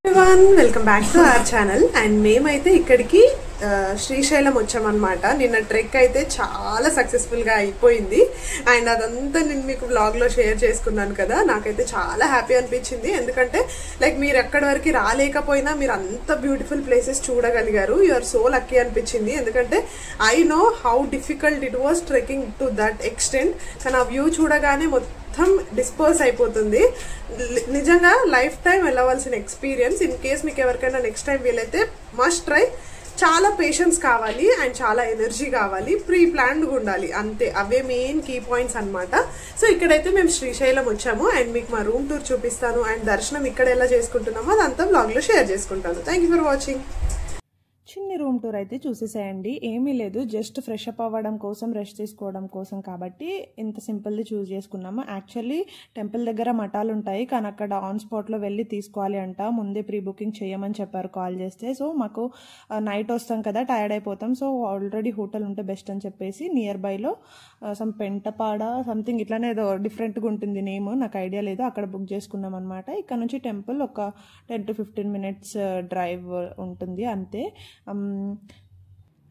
everyone, welcome back to our channel. And మేమైతే ఇక్కడికి శ్రీశైలం వచ్చామన్నమాట. నిన్న ట్రెక్ అయితే చాలా సక్సెస్ఫుల్ గా అయిపోయింది అండ్ అదంతా నేను మీకు వ్లాగ్ లో షేర్ చేసుకున్నాను కదా. నాకైతే చాలా హ్యాపీ అనిపించింది, ఎందుకంటే లైక్ మీరు ఎక్కడి వరకు రాలేకపోయినా మీరు అంత బ్యూటిఫుల్ ప్లేసెస్ చూడగలిగారు. యు ఆర్ సో లక్కీ అనిపించింది, ఎందుకంటే I know how difficult it was trekking to that extent. కానీ ఆ వ్యూ చూడగానే మొత్తం డిస్పర్స్ అయిపోతుంది. నిజంగా లైఫ్ టైం వెళ్ళవలసిన ఎక్స్పీరియన్స్. ఇన్ కేస్ మీకు ఎవరికైనా నెక్స్ట్ టైం వీలైతే మస్ట్ ట్రై. చాలా పేషెన్స్ కావాలి అండ్ చాలా ఎనర్జీ కావాలి, ప్రీ ప్లాన్డ్గా ఉండాలి, అంతే. అవే మెయిన్ కీ పాయింట్స్ అనమాట. సో ఇక్కడైతే మేము శ్రీశైలం వచ్చాము అండ్ మీకు మా రూమ్ టూర్ చూపిస్తాను అండ్ దర్శనం ఇక్కడ ఎలా చేసుకుంటున్నామో అదంతా బ్లాగ్లో షేర్ చేసుకుంటాను. Thank you for watching. చిన్ని రూమ్ టూర్ అయితే చూసేసేయండి. ఏమీ లేదు, జస్ట్ ఫ్రెష్ అప్ అవ్వడం కోసం, రెస్ట్ తీసుకోవడం కోసం కాబట్టి ఇంత సింపుల్ది చూస్ చేసుకున్నాము. యాక్చువల్లీ టెంపుల్ దగ్గర మఠాలు ఉంటాయి, కానీ అక్కడ ఆన్ స్పాట్లో వెళ్ళి తీసుకోవాలి అంట. ముందే ప్రీ బుకింగ్ చేయమని చెప్పారు కాల్ చేస్తే. సో మాకు నైట్ వస్తాం కదా, టైర్డ్ అయిపోతాం. సో ఆల్రెడీ హోటల్ ఉంటే బెస్ట్ అని చెప్పేసి నియర్ బైలో సమ్ పెంటపాడ సంథింగ్ ఇట్లానే ఏదో డిఫరెంట్గా ఉంటుంది నేమ్, నాకు ఐడియా లేదు, అక్కడ బుక్ చేసుకున్నాం అనమాట. ఇక్కడ నుంచి టెంపుల్ ఒక 10 to 15 minutes డ్రైవ్ ఉంటుంది అంతే.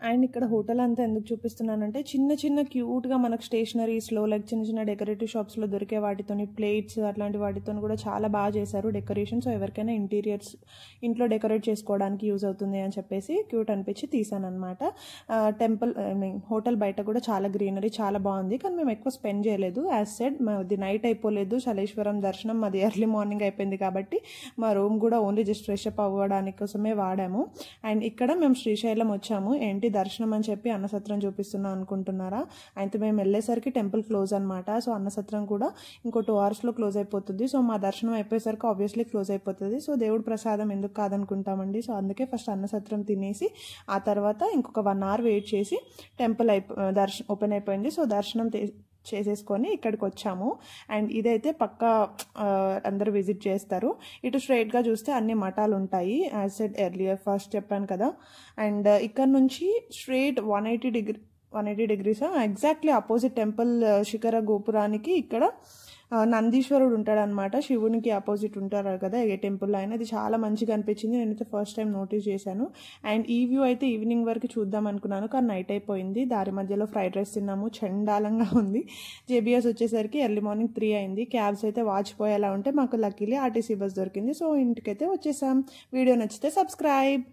అండ్ ఇక్కడ హోటల్ అంతా ఎందుకు చూపిస్తున్నానంటే చిన్న చిన్న క్యూట్గా మనకు స్టేషనరీస్లో లైక్ చిన్న చిన్న డెకరేటివ్ షాప్స్లో దొరికే వాటితోని ప్లేట్స్ అట్లాంటి వాటితో కూడా చాలా బాగా చేశారు డెకరేషన్. సో ఎవరికైనా ఇంటీరియర్స్ ఇంట్లో డెకరేట్ చేసుకోవడానికి యూజ్ అవుతుంది అని చెప్పేసి క్యూట్ అనిపించి తీసాను అనమాట. టెంపుల్ హోటల్ బయట కూడా చాలా గ్రీనరీ, చాలా బాగుంది. కానీ మేము ఎక్కువ స్పెండ్ చేయలేదు. యాజ్ సెడ్ మాది నైట్ అయిపోలేదు, చలేశ్వరం దర్శనం మాది ఎర్లీ మార్నింగ్ అయిపోయింది కాబట్టి మా రూమ్ కూడా ఓన్లీ జస్ట్ ఫ్రెష్ అప్ అవ్వడానికి కోసమే వాడాము. అండ్ ఇక్కడ మేము శ్రీశైలం వచ్చాము. ఏంటి దర్శనం అని చెప్పి అన్నసత్రం చూపిస్తున్నాం అనుకుంటున్నారా? అయితే మేము వెళ్ళేసరికి టెంపుల్ క్లోజ్ అనమాట. సో అన్నసత్రం కూడా ఇంకో 2 hours క్లోజ్ అయిపోతుంది. సో మా దర్శనం అయిపోయేసరికి ఆబ్వియస్లీ క్లోజ్ అయిపోతుంది. సో దేవుడి ప్రసాదం ఎందుకు కాదనుకుంటామండి. సో అందుకే ఫస్ట్ అన్నసత్రం తినేసి ఆ తర్వాత ఇంకొక 1 hour వెయిట్ చేసి టెంపుల్ ఓపెన్ అయిపోయింది. సో దర్శనం చేసేసుకొని ఇక్కడికి వచ్చాము. అండ్ ఇదైతే పక్కా అందరూ విజిట్ చేస్తారు. ఇటు స్ట్రైట్గా చూస్తే అన్ని మఠాలు ఉంటాయి, యాజ్ సెడ్ ఎర్లియర్ ఫస్ట్ చెప్పాను కదా. అండ్ ఇక్కడ నుంచి straight 180 degrees exactly opposite temple శిఖర గోపురానికి ఇక్కడ నందీశ్వరుడు ఉంటాడనమాట. శివునికి ఆపోజిట్ ఉంటారు కదా ఏ టెంపుల్లో అయినా. ఇది చాలా మంచిగా అనిపించింది, నేనైతే ఫస్ట్ టైం నోటీస్ చేశాను. అండ్ ఈ వ్యూ అయితే ఈవినింగ్ వరకు చూద్దాం అనుకున్నాను, కానీ నైట్ అయిపోయింది. దారి మధ్యలో ఫ్రైడ్ రైస్ తిన్నాము, చండాలంగా ఉంది. జేబీఎస్ వచ్చేసరికి ఎర్లీ మార్నింగ్ 3 అయింది. క్యాబ్స్ అయితే వాచిపోయేలా ఉంటే మాకు లక్కీలీ ఆర్టీసీ బస్ దొరికింది. సో ఇంటికైతే వచ్చేసాం. వీడియో నచ్చితే సబ్స్క్రైబ్.